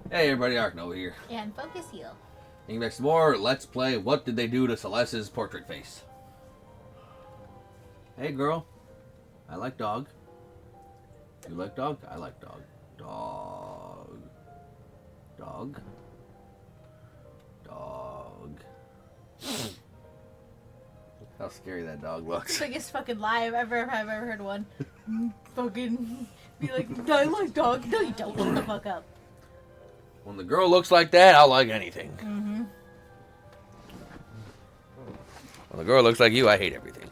Hey everybody, Arkno here. And Focus Heal. Getting back some more, let's play What Did They Do to Celeste's Portrait Face? Hey girl, I like dog. You like dog? I like dog. Dog. Dog. Dog. How scary that dog looks. Biggest fucking lie I've ever heard one. Fucking be like, I like dog. No, you don't. Shut the fuck up. When the girl looks like that, I'll like anything. Mm-hmm. When the girl looks like you, I hate everything.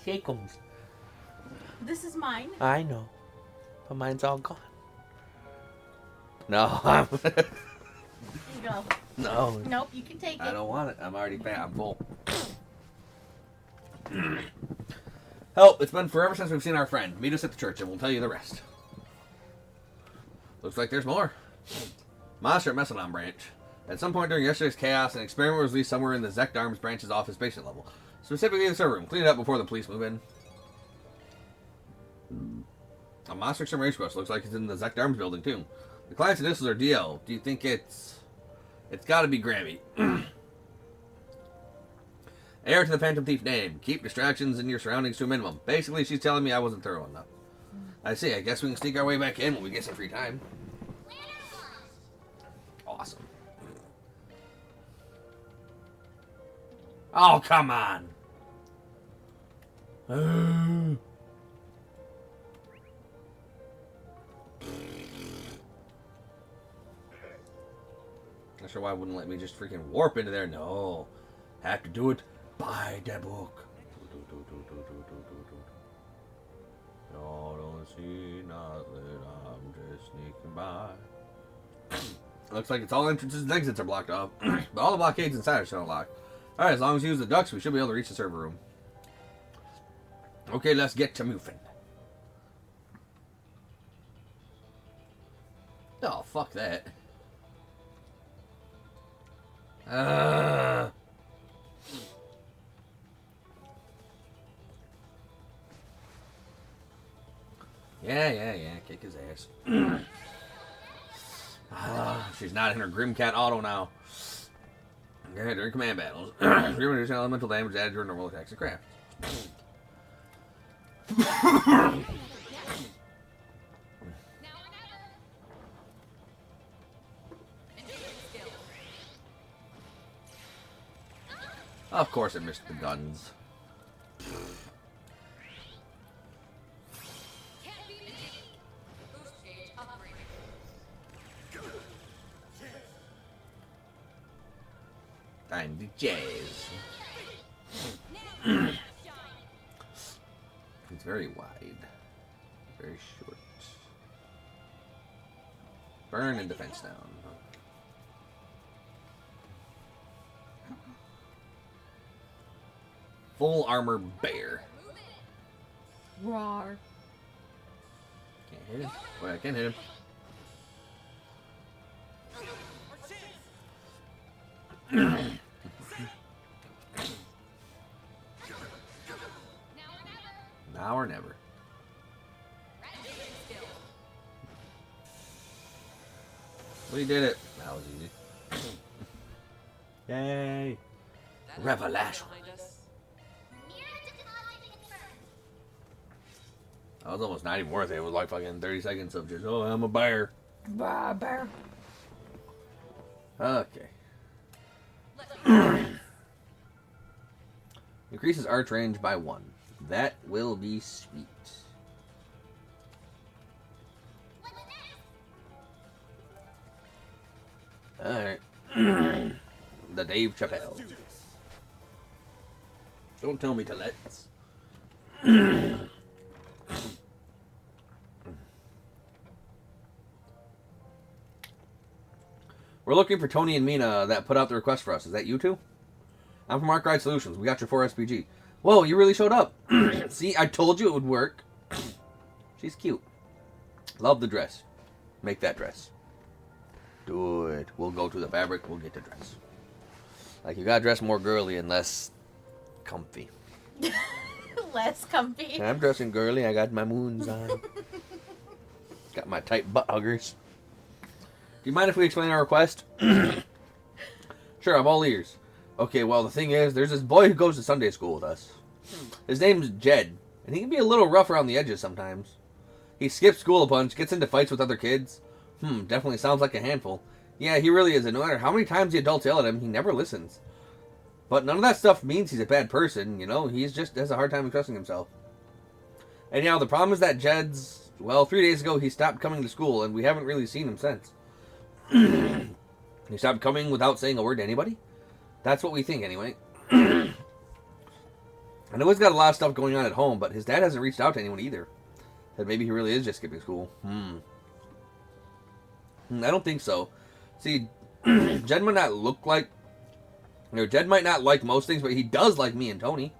Shake 'em. This is mine. I know. But mine's all gone. No, I'm... Here you go. No. Nope, you can take it. I don't want it. I'm already fat. I'm full. Help, it's been forever since we've seen our friend. Meet us at the church and we'll tell you the rest. Looks like there's more. Monster at Mesonon branch. At some point during yesterday's chaos, an experiment was released somewhere in the Zect Arms branch's office basement level. Specifically the server room. Clean it up before the police move in. A monster extermination quest. Looks like it's in the Zect Arms building too. The client's initials are DL. Do you think it's... It's gotta be Grammy. Heir to the Phantom Thief name. Keep distractions in your surroundings to a minimum. Basically, she's telling me I wasn't thorough enough. I see. I guess we can sneak our way back in when we get some free time. Awesome. Oh, come on. Not sure why it wouldn't let me just freaking warp into there. No. Have to do it by the book. No, don't see nothing. I'm just sneaking by. Looks like it's all entrances and exits are blocked off. But all the blockades inside are still unlocked. Alright, as long as we use the ducks, we should be able to reach the server room. Okay, let's get to moving. Oh, fuck that. Yeah. Kick his ass. She's not in her Grimcat auto now. Okay, during command battles. Reducing elemental damage added to her normal attacks and craft. Of course I missed the guns. Time to jazz. It's very wide. Very short. Burn and defense down. Full armor bear. Roar. Can't hit him. Wait, I can hit him. Now or never. We did it. That was easy. Yay. Revelation. That was almost not even worth it. It was like fucking 30 seconds of just, oh, I'm a bear. Bear. Okay. Increases arch range by 1. That will be sweet. Alright. The Dave Chappelle. Don't tell me to let's. We're looking for Tony and Mina that put out the request for us. Is that you two? I'm from Arkwright Solutions. We got your 4SPG. Whoa, you really showed up. See, I told you it would work. She's cute. Love the dress. Make that dress. Do it. We'll go to the fabric. We'll get the dress. Like, you gotta dress more girly and less comfy. Less comfy. I'm dressing girly. I got my moons on. Got my tight butt huggers. Do you mind if we explain our request? Sure, I'm all ears. Okay, well, the thing is, there's this boy who goes to Sunday school with us. His name's Jed, and he can be a little rough around the edges sometimes. He skips school a bunch, gets into fights with other kids. Definitely sounds like a handful. Yeah, he really is, and no matter how many times the adults yell at him, he never listens. But none of that stuff means he's a bad person, you know? He's just has a hard time trusting himself. And the problem is that Jed's, 3 days ago he stopped coming to school, and we haven't really seen him since. He stopped coming without saying a word to anybody? That's what we think, anyway. I know he's got a lot of stuff going on at home, but his dad hasn't reached out to anyone either. That maybe he really is just skipping school. I don't think so. See, Jed might not look like... Jed might not like most things, but he does like me and Tony.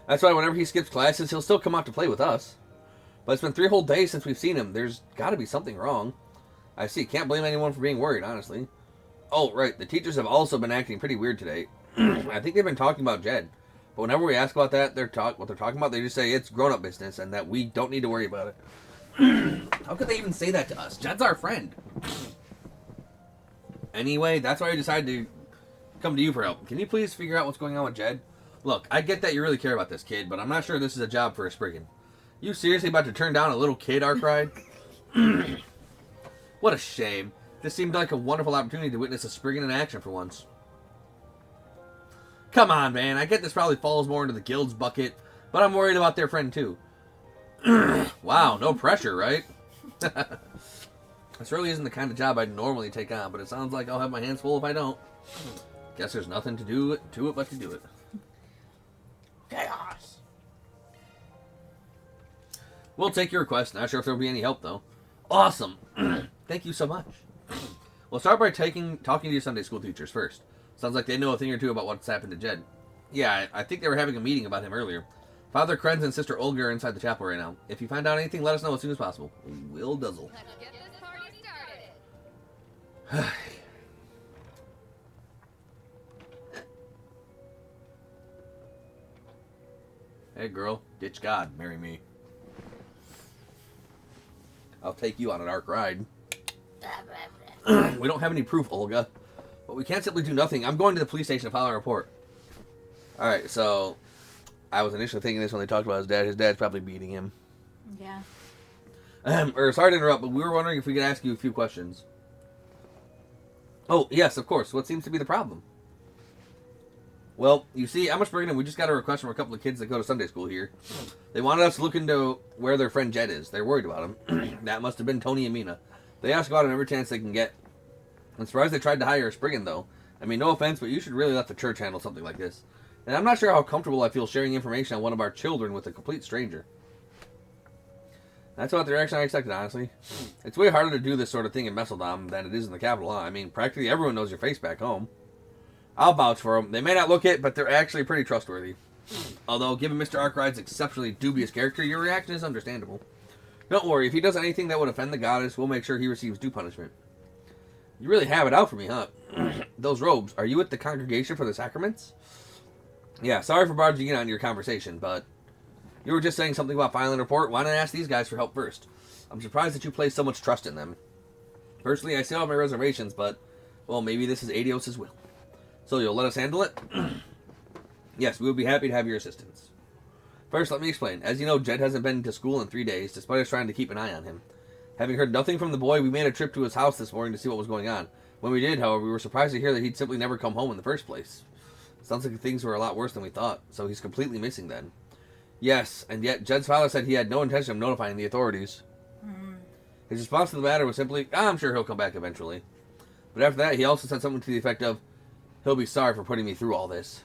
That's why whenever he skips classes, he'll still come out to play with us. But it's been 3 whole days since we've seen him. There's got to be something wrong. I see. Can't blame anyone for being worried, honestly. Oh, right. The teachers have also been acting pretty weird today. I think they've been talking about Jed. But whenever we ask about that, what they're talking about, they just say it's grown-up business and that we don't need to worry about it. How could they even say that to us? Jed's our friend. Anyway, that's why I decided to come to you for help. Can you please figure out what's going on with Jed? Look, I get that you really care about this kid, but I'm not sure this is a job for a Spriggan. You seriously about to turn down a little kid, Arkwright? What a shame. This seemed like a wonderful opportunity to witness a Spriggan in action for once. Come on, man. I get this probably falls more into the guild's bucket, but I'm worried about their friend, too. Wow, no pressure, right? This really isn't the kind of job I'd normally take on, but it sounds like I'll have my hands full if I don't. Guess there's nothing to do but to do it. Chaos. We'll take your request. Not sure if there'll be any help, though. Awesome. Thank you so much. We'll start by talking to your Sunday school teachers first. Sounds like they know a thing or two about what's happened to Jed. Yeah, I think they were having a meeting about him earlier. Father Krenz and Sister Olga are inside the chapel right now. If you find out anything, let us know as soon as possible. We'll duzzle. Let's get this party started. Hey, girl. Ditch God. Marry me. I'll take you on an arc ride. We don't have any proof, Olga. But we can't simply do nothing. I'm going to the police station to file a report. Alright, so... I was initially thinking this when they talked about his dad. His dad's probably beating him. Yeah. Sorry to interrupt, but we were wondering if we could ask you a few questions. Oh, yes, of course. What seems to be the problem? Well, you see, I'm a Spriggan, and we just got a request from a couple of kids that go to Sunday school here. They wanted us to look into where their friend Jed is. They're worried about him. That must have been Tony and Mina. They ask about him every chance they can get. I'm surprised they tried to hire a Spriggan, though. I mean, no offense, but you should really let the church handle something like this. And I'm not sure how comfortable I feel sharing information on one of our children with a complete stranger. That's about the reaction I expected, honestly. It's way harder to do this sort of thing in Messeldom than it is in the capital, huh? I mean, practically everyone knows your face back home. I'll vouch for them. They may not look it, but they're actually pretty trustworthy. Although, given Mr. Arkwright's exceptionally dubious character, your reaction is understandable. Don't worry, if he does anything that would offend the goddess, we'll make sure he receives due punishment. You really have it out for me, huh? Those robes, are you at the congregation for the sacraments? Yeah, sorry for barging in on your conversation, but you were just saying something about filing a report. Why not ask these guys for help first? I'm surprised that you place so much trust in them. Personally, I still have my reservations, but, well, maybe this is Adios' will. So you'll let us handle it? Yes, we would be happy to have your assistance. First, let me explain. As you know, Jed hasn't been to school in 3 days, despite us trying to keep an eye on him. Having heard nothing from the boy, we made a trip to his house this morning to see what was going on. When we did, however, we were surprised to hear that he'd simply never come home in the first place. Sounds like things were a lot worse than we thought, so he's completely missing then. Yes, and yet Jed's father said he had no intention of notifying the authorities. His response to the matter was simply, I'm sure he'll come back eventually. But after that, he also said something to the effect of, he'll be sorry for putting me through all this.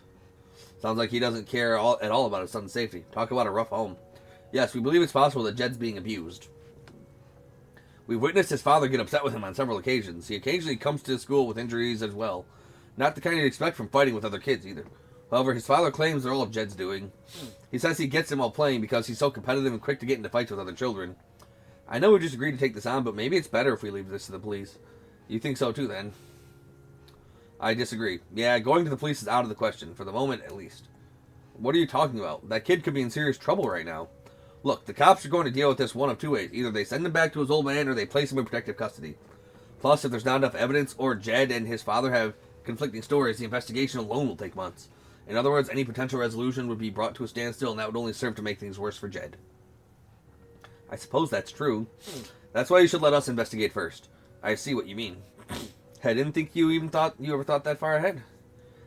Sounds like he doesn't care at all about his son's safety. Talk about a rough home. Yes, we believe it's possible that Jed's being abused. We've witnessed his father get upset with him on several occasions. He occasionally comes to school with injuries as well. Not the kind you'd expect from fighting with other kids, either. However, his father claims they're all of Jed's doing. He says he gets him while playing because he's so competitive and quick to get into fights with other children. I know we just agreed to take this on, but maybe it's better if we leave this to the police. You think so too, then? I disagree. Yeah, going to the police is out of the question, for the moment at least. What are you talking about? That kid could be in serious trouble right now. Look, the cops are going to deal with this one of two ways. Either they send him back to his old man or they place him in protective custody. Plus, if there's not enough evidence or Jed and his father have conflicting stories, the investigation alone will take months. In other words, any potential resolution would be brought to a standstill, and that would only serve to make things worse for Jed. I suppose that's true. That's why you should let us investigate first. I see what you mean. I didn't think you ever thought that far ahead.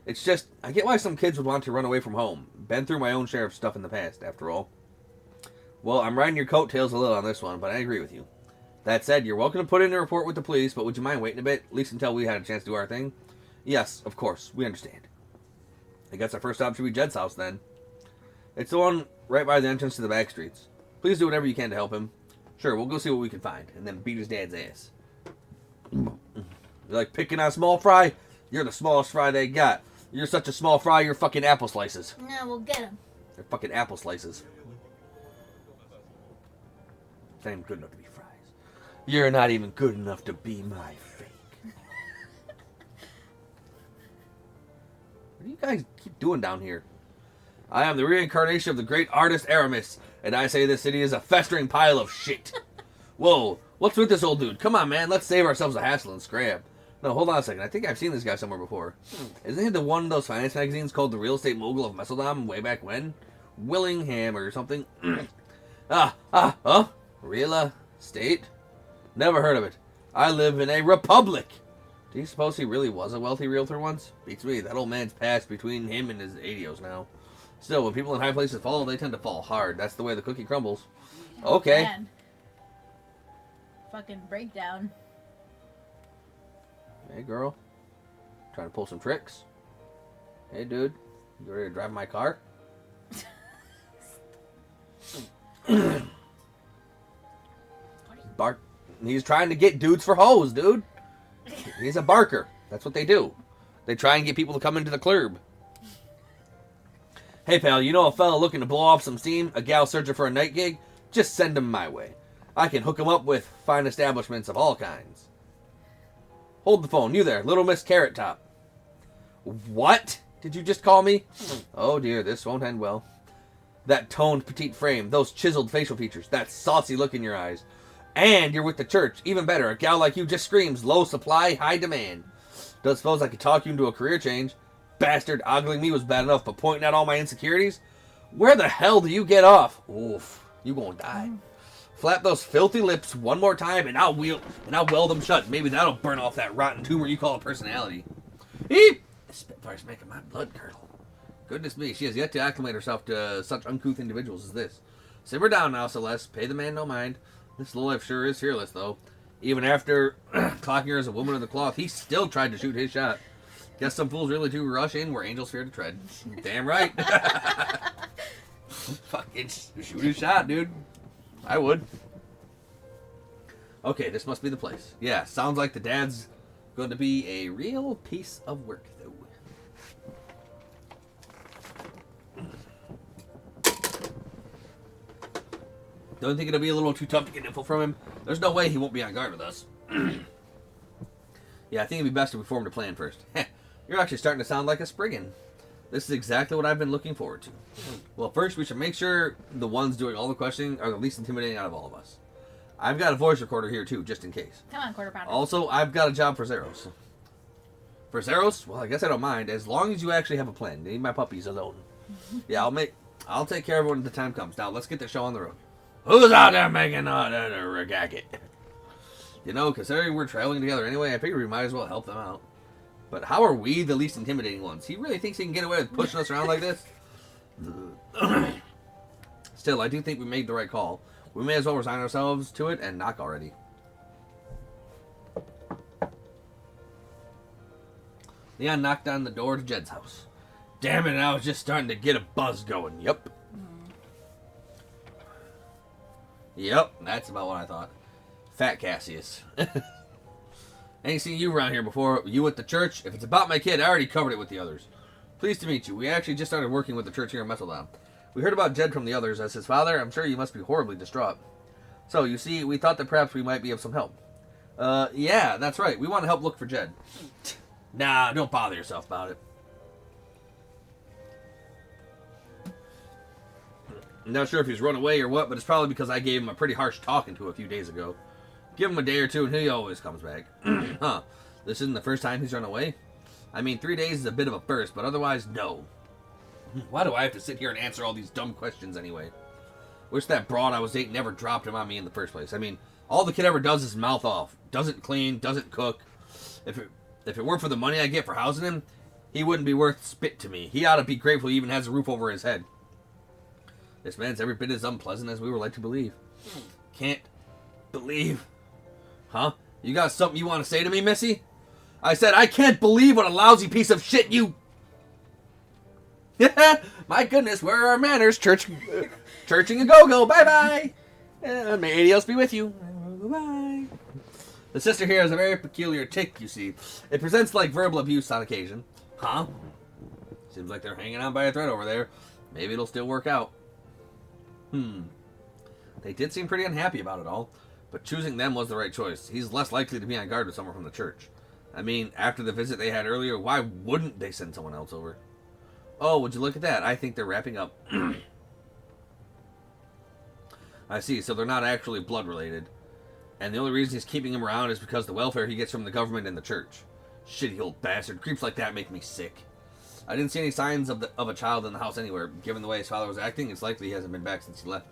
It's just, I get why some kids would want to run away from home. Been through my own share of stuff in the past, after all. Well, I'm riding your coattails a little on this one, but I agree with you. That said, you're welcome to put in a report with the police, but would you mind waiting a bit, at least until we had a chance to do our thing? Yes, of course, we understand. I guess our first stop should be Jed's house, then. It's the one right by the entrance to the back streets. Please do whatever you can to help him. Sure, we'll go see what we can find, and then beat his dad's ass. You're like picking on small fry? You're the smallest fry they got. You're such a small fry, you're fucking apple slices. No, we'll get him. They're fucking apple slices. Not even good enough to be fries. You're not even good enough to be my fake. What do you guys keep doing down here? I am the reincarnation of the great artist Aramis, and I say this city is a festering pile of shit. Whoa, what's with this old dude? Come on, man, let's save ourselves a hassle and scrap. No, hold on a second. I think I've seen this guy somewhere before. Isn't he the one of those finance magazines called The Real Estate Mogul of Messeldom way back when? Willingham or something? Real estate? Never heard of it. I live in a republic. Do you suppose he really was a wealthy realtor once? Beats me. That old man's passed between him and his adios now. Still, when people in high places fall, they tend to fall hard. That's the way the cookie crumbles. Okay. Man. Fucking breakdown. Hey, girl. Trying to pull some tricks? Hey, dude. You ready to drive my car? Bark. He's trying to get dudes for hoes, dude. He's a barker. That's what they do. They try and get people to come into the club. Hey, pal, you know a fella looking to blow off some steam? A gal searching for a night gig? Just send him my way. I can hook him up with fine establishments of all kinds. Hold the phone. You there, Little Miss Carrot Top. What? Did you just call me? Oh, dear, this won't end well. That toned petite frame, those chiseled facial features, that saucy look in your eyes. And you're with the church. Even better, a gal like you just screams low supply, high demand. Don't suppose I could talk you into a career change? Bastard, ogling me was bad enough, but pointing out all my insecurities? Where the hell do you get off? Oof, you gonna die. Flap those filthy lips one more time, and I'll weld them shut. Maybe that'll burn off that rotten tumor you call a personality. Eep! This Spitfire's making my blood curdle. Goodness me, she has yet to acclimate herself to such uncouth individuals as this. Simmer down now, Celeste. Pay the man no mind. This lowlife sure is fearless, though. Even after clocking her as a woman of the cloth, he still tried to shoot his shot. Guess some fools really do rush in where angels fear to tread. Damn right. Fucking shoot his shot, dude. I would. Okay, this must be the place. Yeah, sounds like the dad's going to be a real piece of work, though. Don't think it'll be a little too tough to get info from him? There's no way he won't be on guard with us. Yeah, I think it'd be best if we formed a plan first. You're actually starting to sound like a Spriggan. This is exactly what I've been looking forward to. Well, first we should make sure the ones doing all the questioning are the least intimidating out of all of us. I've got a voice recorder here too, just in case. Come on, quarter pounder. Also, I've got a job for Zeros. For Zeros? Well, I guess I don't mind, as long as you actually have a plan. Leave my puppies alone. Yeah, I'll take care of it when the time comes. Now, let's get the show on the road. Who's out there making a racket? You know, considering we're traveling together anyway, I figure we might as well help them out. But how are we the least intimidating ones? He really thinks he can get away with pushing us around like this? Still, I do think we made the right call. We may as well resign ourselves to it and knock already. Leon knocked on the door to Jed's house. Damn it, I was just starting to get a buzz going. Yep. Yep, that's about what I thought. Fat Cassius. Ain't seen you around here before. You at the church? If it's about my kid, I already covered it with the others. Pleased to meet you. We actually just started working with the church here in Messeldom. We heard about Jed from the others as his father. I'm sure you must be horribly distraught. So, you see, we thought that perhaps we might be of some help. Yeah, that's right. We want to help look for Jed. Nah, don't bother yourself about it. I'm not sure if he's run away or what, but it's probably because I gave him a pretty harsh talking to a few days ago. Give him a day or two and he always comes back. Huh. This isn't the first time he's run away? I mean, 3 days is a bit of a burst, but otherwise, no. Why do I have to sit here and answer all these dumb questions anyway? Wish that broad I was dating never dropped him on me in the first place. I mean, all the kid ever does is mouth off. Doesn't clean, doesn't cook. If it weren't for the money I get for housing him, he wouldn't be worth spit to me. He ought to be grateful he even has a roof over his head. This man's every bit as unpleasant as we were led to believe. Can't believe. Huh? You got something you want to say to me, Missy? I said, I can't believe what a lousy piece of shit you... My goodness, where are our manners? Churching a go-go. Bye-bye. May ADLs be with you. Bye-bye. The sister here has a very peculiar tick, you see. It presents like verbal abuse on occasion. Huh? Seems like they're hanging on by a thread over there. Maybe it'll still work out. They did seem pretty unhappy about it all, but choosing them was the right choice. He's less likely to be on guard with someone from the church. I mean, after the visit they had earlier, why wouldn't they send someone else over? Oh, would you look at that? I think they're wrapping up. I see, so they're not actually blood related. And the only reason he's keeping him around is because the welfare he gets from the government and the church. Shitty old bastard. Creeps like that make me sick. I didn't see any signs of a child in the house anywhere. Given the way his father was acting, it's likely he hasn't been back since he left.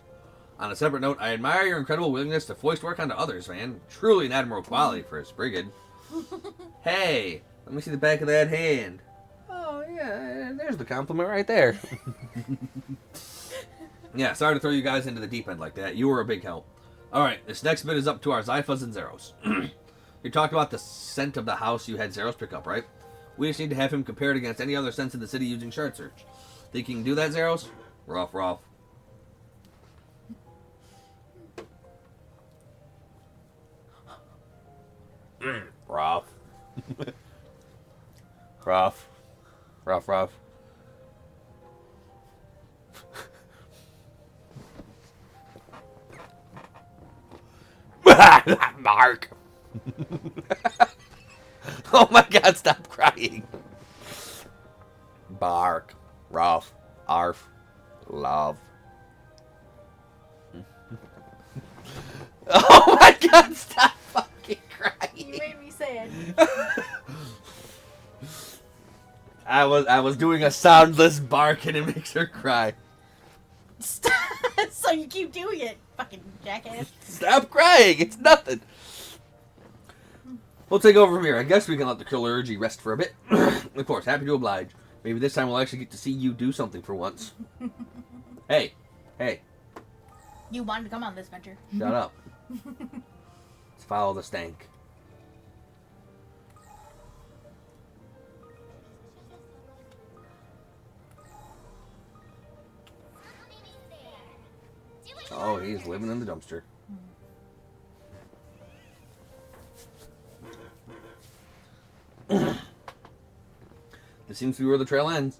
On a separate note, I admire your incredible willingness to foist work onto others, man. Truly an admirable quality for a brigand. Hey, let me see the back of that hand. Oh, yeah, there's the compliment right there. Yeah, sorry to throw you guys into the deep end like that. You were a big help. Alright, this next bit is up to our Zyphas and Zeros. You talked about the scent of the house you had Zeros pick up, right? We just need to have him compared against any other scents in the city using shard search. Think you can do that, Zeros? Rough. Rough. Rough. Mark. Oh my god, stop crying. Bark. Rough. Arf. Love. Oh my god, stop fucking crying. You made me sad. I was doing a soundless bark and it makes her cry. So you keep doing it, fucking jackass. Stop crying. It's nothing. We'll take over from here. I guess we can let the clergy rest for a bit. Of course, happy to oblige. Maybe this time we'll actually get to see you do something for once. Hey. You wanted to come on this venture. Shut up. Let's follow the stank. Oh, he's living in the dumpster. This seems to be where the trail ends.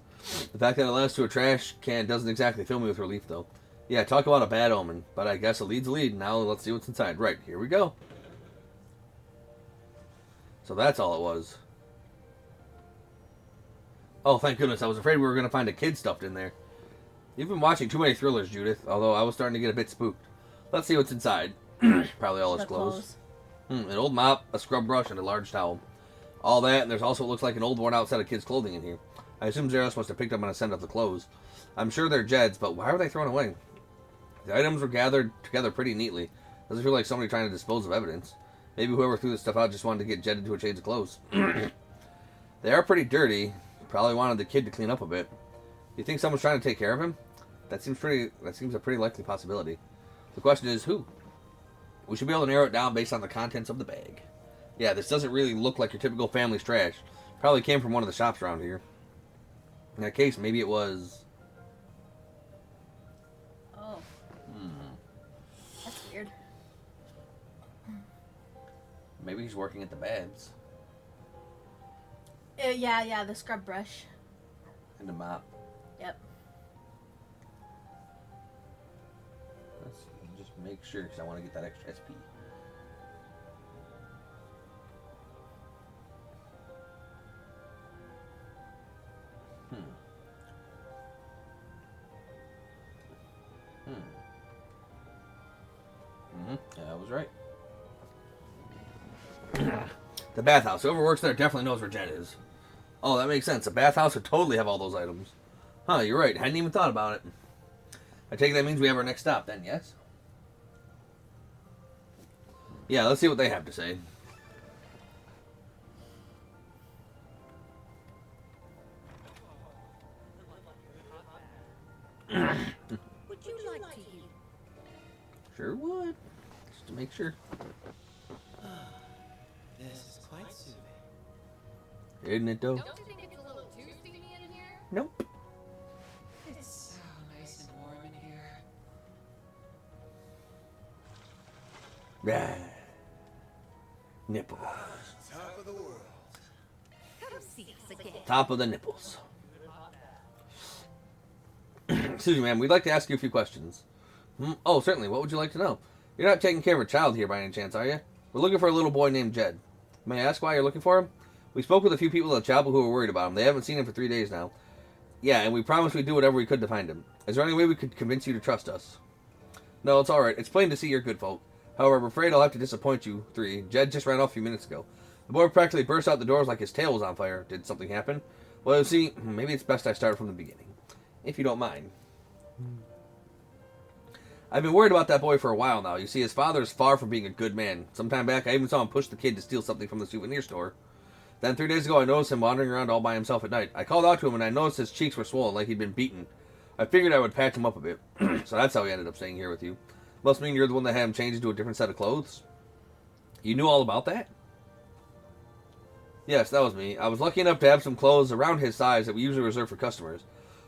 The fact that it leads to a trash can doesn't exactly fill me with relief, though. Yeah, talk about a bad omen, but I guess a lead's a lead. Now let's see what's inside. Right, here we go. So that's all it was. Oh, thank goodness. I was afraid we were going to find a kid stuffed in there. You've been watching too many thrillers, Judith, although I was starting to get a bit spooked. Let's see what's inside. Probably all his clothes. An old mop, a scrub brush, and a large towel. All that, and there's also what looks like an old worn out set of kids' clothing in here. I assume Zeros must have picked up on a scent of the clothes. I'm sure they're Jed's, but why were they thrown away? The items were gathered together pretty neatly. Doesn't feel like somebody trying to dispose of evidence. Maybe whoever threw this stuff out just wanted to get Jed into a change of clothes. They are pretty dirty. Probably wanted the kid to clean up a bit. You think someone's trying to take care of him? That seems a pretty likely possibility. The question is who? We should be able to narrow it down based on the contents of the bag. Yeah, this doesn't really look like your typical family's trash. Probably came from one of the shops around here. In that case, maybe it was... Oh. That's weird. Maybe he's working at the beds. Yeah, the scrub brush. And the mop. Yep. Let's just make sure, because I want to get that extra SP. Yeah, I was right. The bathhouse. Whoever works there definitely knows where Jen is. Oh, that makes sense. The bathhouse would totally have all those items. Huh, you're right. Hadn't even thought about it. I take it that means we have our next stop then, yes? Yeah, let's see what they have to say. Would you like to eat? Sure would. Just to make sure. This is quite soothing. Isn't it, though? Don't you think it's a little too steamy in here? Nope. It's so nice and warm in here. Yeah. Nipple. Top of the world. Come see us again. Top of the nipples. Excuse me, ma'am. We'd like to ask you a few questions. Oh, certainly. What would you like to know? You're not taking care of a child here by any chance, are you? We're looking for a little boy named Jed. May I ask why you're looking for him? We spoke with a few people at the chapel who were worried about him. They haven't seen him for 3 days now. Yeah, and we promised we'd do whatever we could to find him. Is there any way we could convince you to trust us? No, it's alright. It's plain to see you're good folk. However, I'm afraid I'll have to disappoint you three. Jed just ran off a few minutes ago. The boy practically burst out the doors like his tail was on fire. Did something happen? Well, you see, maybe it's best I start from the beginning. If you don't mind. I've been worried about that boy for a while now. You see, his father is far from being a good man. Some time back, I even saw him push the kid to steal something from the souvenir store. Then 3 days ago, I noticed him wandering around all by himself at night. I called out to him, and I noticed his cheeks were swollen like he'd been beaten. I figured I would patch him up a bit. So that's how he ended up staying here with you. Must mean you're the one that had him change into a different set of clothes? You knew all about that? Yes, that was me. I was lucky enough to have some clothes around his size that we usually reserve for customers.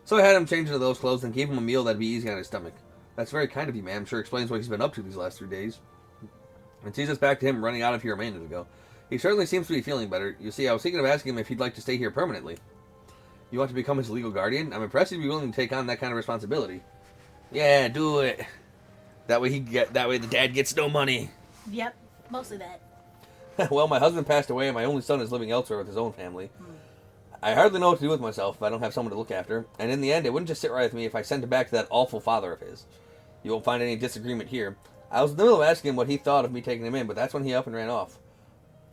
So I had him change into those clothes and gave him a meal that'd be easy on his stomach. That's very kind of you, ma'am. Sure explains what he's been up to these last 3 days. And sees us back to him running out of here a minute ago. He certainly seems to be feeling better. You see, I was thinking of asking him if he'd like to stay here permanently. You want to become his legal guardian? I'm impressed he'd be willing to take on that kind of responsibility. Yeah, do it. That way the dad gets no money. Yep, mostly that. Well, my husband passed away and my only son is living elsewhere with his own family. I hardly know what to do with myself if I don't have someone to look after. And in the end, it wouldn't just sit right with me if I sent him back to that awful father of his. You won't find any disagreement here. I was in the middle of asking him what he thought of me taking him in, but that's when he up and ran off.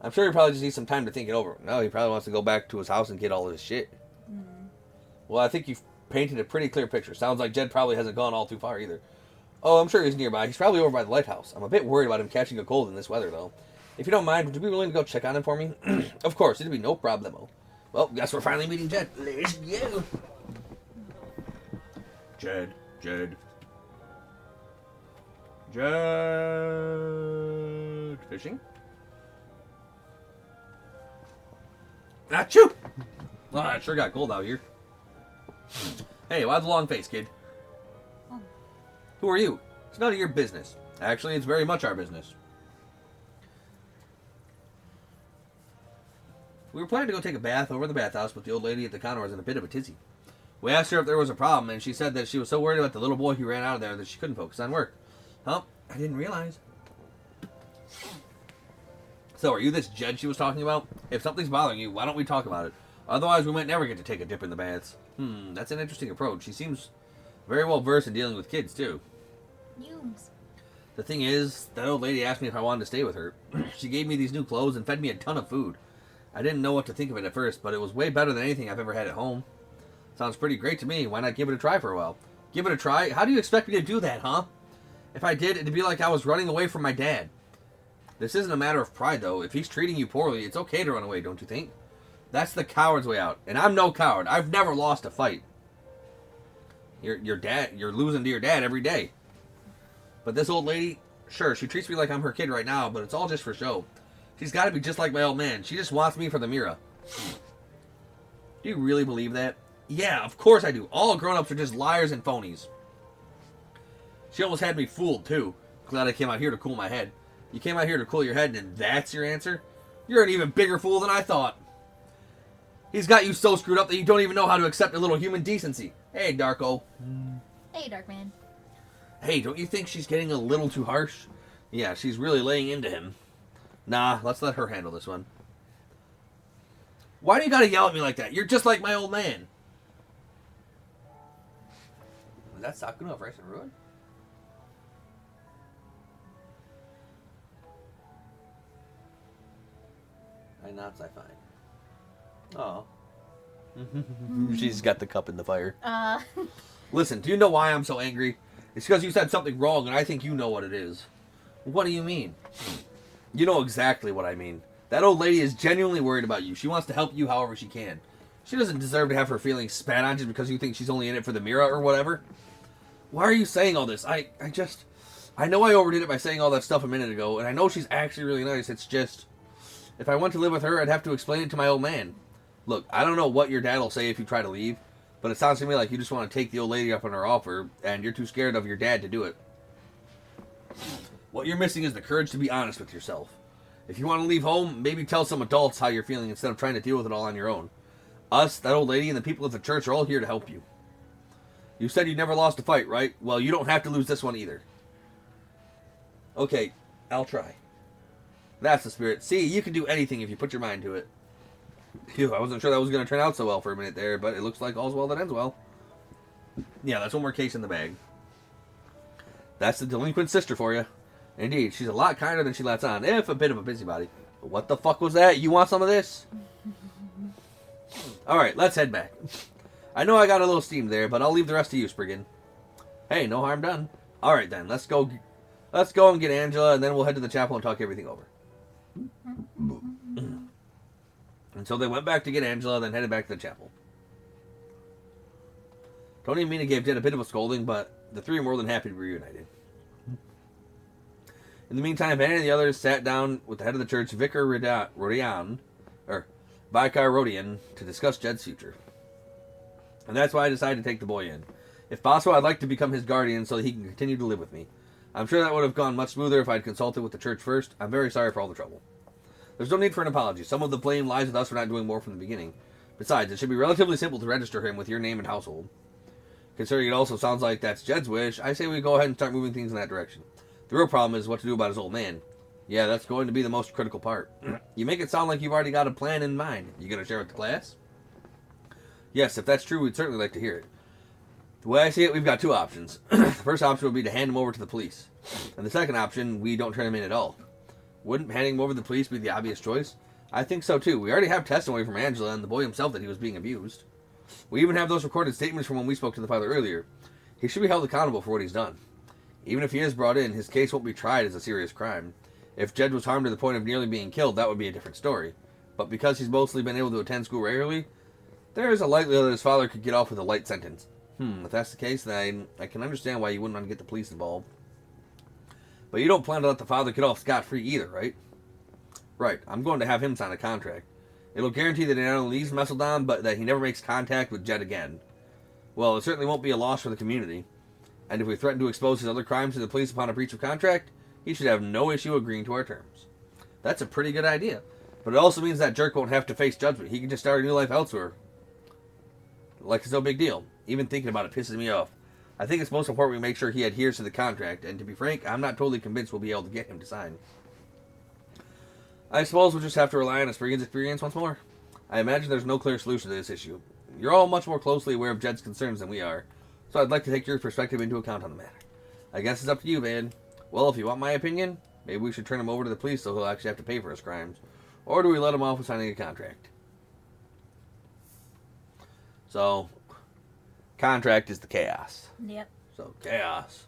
I'm sure he probably just needs some time to think it over. No, he probably wants to go back to his house and get all of his shit. Well, I think you've painted a pretty clear picture. Sounds like Jed probably hasn't gone all too far either. Oh, I'm sure he's nearby. He's probably over by the lighthouse. I'm a bit worried about him catching a cold in this weather, though. If you don't mind, would you be willing to go check on him for me? Of course, it'd be no problemo. Well, guess we're finally meeting Jed. Let's go. Jed. Fishing? Achoo! Oh, it sure got cold out here. Hey, why the long face, kid? Who are you? It's none of your business. Actually, it's very much our business. We were planning to go take a bath over in the bathhouse, but the old lady at the counter was in a bit of a tizzy. We asked her if there was a problem, and she said that she was so worried about the little boy who ran out of there that she couldn't focus on work. Huh? I didn't realize. So, are you this Jed she was talking about? If something's bothering you, why don't we talk about it? Otherwise, we might never get to take a dip in the baths. That's an interesting approach. She seems very well versed in dealing with kids, too. Fumes. The thing is, that old lady asked me if I wanted to stay with her. She gave me these new clothes and fed me a ton of food. I didn't know what to think of it at first, but it was way better than anything I've ever had at home. Sounds pretty great to me. Why not give it a try for a while? Give it a try? How do you expect me to do that, huh? If I did, it'd be like I was running away from my dad. This isn't a matter of pride, though. If he's treating you poorly, it's okay to run away, don't you think? That's the coward's way out. And I'm no coward. I've never lost a fight. Your dad, you're losing to your dad every day. But this old lady, sure, she treats me like I'm her kid right now, but it's all just for show. She's got to be just like my old man. She just wants me for the Mira. Do you really believe that? Yeah, of course I do. All grown-ups are just liars and phonies. She almost had me fooled, too. Glad I came out here to cool my head. You came out here to cool your head, and that's your answer? You're an even bigger fool than I thought. He's got you so screwed up that you don't even know how to accept a little human decency. Hey, Darko. Hey, Darkman. Hey, don't you think she's getting a little too harsh? Yeah, she's really laying into him. Nah, let's let her handle this one. Why do you gotta yell at me like that? You're just like my old man. Was that Sakuna of Rice and Ruin? knots I find. Oh. She's got the cup in the fire. Listen, do you know why I'm so angry? It's because you said something wrong, and I think you know what it is. What do you mean? You know exactly what I mean. That old lady is genuinely worried about you. She wants to help you however she can. She doesn't deserve to have her feelings spat on just because you think she's only in it for the mirror or whatever. Why are you saying all this? I know I overdid it by saying all that stuff a minute ago, and I know she's actually really nice. It's just, if I went to live with her, I'd have to explain it to my old man. Look, I don't know what your dad will say if you try to leave, but it sounds to me like you just want to take the old lady up on her offer, and you're too scared of your dad to do it. What you're missing is the courage to be honest with yourself. If you want to leave home, maybe tell some adults how you're feeling instead of trying to deal with it all on your own. Us, that old lady, and the people at the church are all here to help you. You said you never lost a fight, right? Well, you don't have to lose this one either. Okay, I'll try. That's the spirit. See, you can do anything if you put your mind to it. Phew, I wasn't sure that was going to turn out so well for a minute there, but it looks like all's well that ends well. Yeah, that's one more case in the bag. That's the delinquent sister for you. Indeed, she's a lot kinder than she lets on, if a bit of a busybody. But what the fuck was that? You want some of this? Alright, let's head back. I know I got a little steam there, but I'll leave the rest to you, Spriggan. Hey, no harm done. Alright then, let's go and get Angela, and then we'll head to the chapel and talk everything over. And so they went back to get Angela, then headed back to the chapel. Tony and Mina gave Jed a bit of a scolding, but the three were more than happy to be reunited. In the meantime, Vanny and the others sat down with the head of the church, Vicar Rodian, to discuss Jed's future. And that's why I decided to take the boy in. If possible, I'd like to become his guardian so that he can continue to live with me. I'm sure that would have gone much smoother if I'd consulted with the church first. I'm very sorry for all the trouble. There's no need for an apology. Some of the blame lies with us for not doing more from the beginning. Besides, it should be relatively simple to register him with your name and household. Considering it also sounds like that's Jed's wish, I say we go ahead and start moving things in that direction. The real problem is what to do about his old man. Yeah, that's going to be the most critical part. You make it sound like you've already got a plan in mind. You gonna share it with the class? Yes, if that's true, we'd certainly like to hear it. The way I see it, we've got two options. The first option would be to hand him over to the police. And the second option, we don't turn him in at all. Wouldn't handing him over to the police be the obvious choice? I think so too. We already have testimony from Angela and the boy himself that he was being abused. We even have those recorded statements from when we spoke to the father earlier. He should be held accountable for what he's done. Even if he is brought in, his case won't be tried as a serious crime. If Jed was harmed to the point of nearly being killed, that would be a different story. But because he's mostly been able to attend school regularly, there is a likelihood that his father could get off with a light sentence. If that's the case, then I can understand why you wouldn't want to get the police involved. But you don't plan to let the father get off scot-free either, right? Right, I'm going to have him sign a contract. It'll guarantee that he not only leaves Messeldon, but that he never makes contact with Jed again. Well, it certainly won't be a loss for the community. And if we threaten to expose his other crimes to the police upon a breach of contract, he should have no issue agreeing to our terms. That's a pretty good idea. But it also means that jerk won't have to face judgment. He can just start a new life elsewhere. Like it's no big deal. Even thinking about it pisses me off. I think it's most important we make sure he adheres to the contract, and to be frank, I'm not totally convinced we'll be able to get him to sign. I suppose we'll just have to rely on Spriggan's experience once more. I imagine there's no clear solution to this issue. You're all much more closely aware of Jed's concerns than we are, so I'd like to take your perspective into account on the matter. I guess it's up to you, Van. Well, if you want my opinion, maybe we should turn him over to the police so he'll actually have to pay for his crimes. Or do we let him off with signing a contract? So, contract is the chaos. Yep. So, chaos.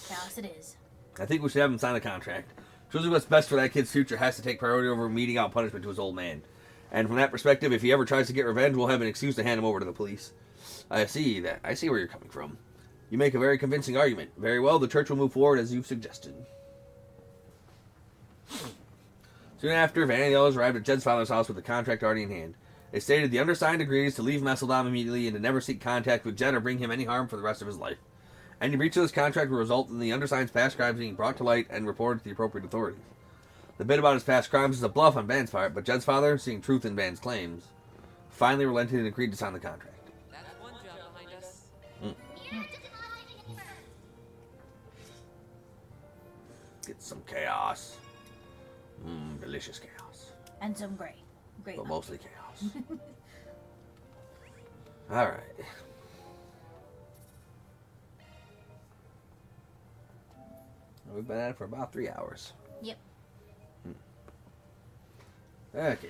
Chaos it is. I think we should have him sign a contract. Choosing what's best for that kid's future has to take priority over meting out punishment to his old man. And from that perspective, if he ever tries to get revenge, we'll have an excuse to hand him over to the police. I see where you're coming from. You make a very convincing argument. Very well, the church will move forward as you've suggested. Soon after, Van and the others arrived at Jed's father's house with the contract already in hand. They stated the undersigned agrees to leave Messeldom immediately and to never seek contact with Jed or bring him any harm for the rest of his life. Any breach of this contract will result in the undersigned's past crimes being brought to light and reported to the appropriate authorities. The bit about his past crimes is a bluff on Van's part, but Jed's father, seeing truth in Van's claims, finally relented and agreed to sign the contract. That's one job behind us. Get some chaos. Delicious chaos. And some gray. Great. But mostly chaos. Alright. We've been at it for about 3 hours. Yep. Okay.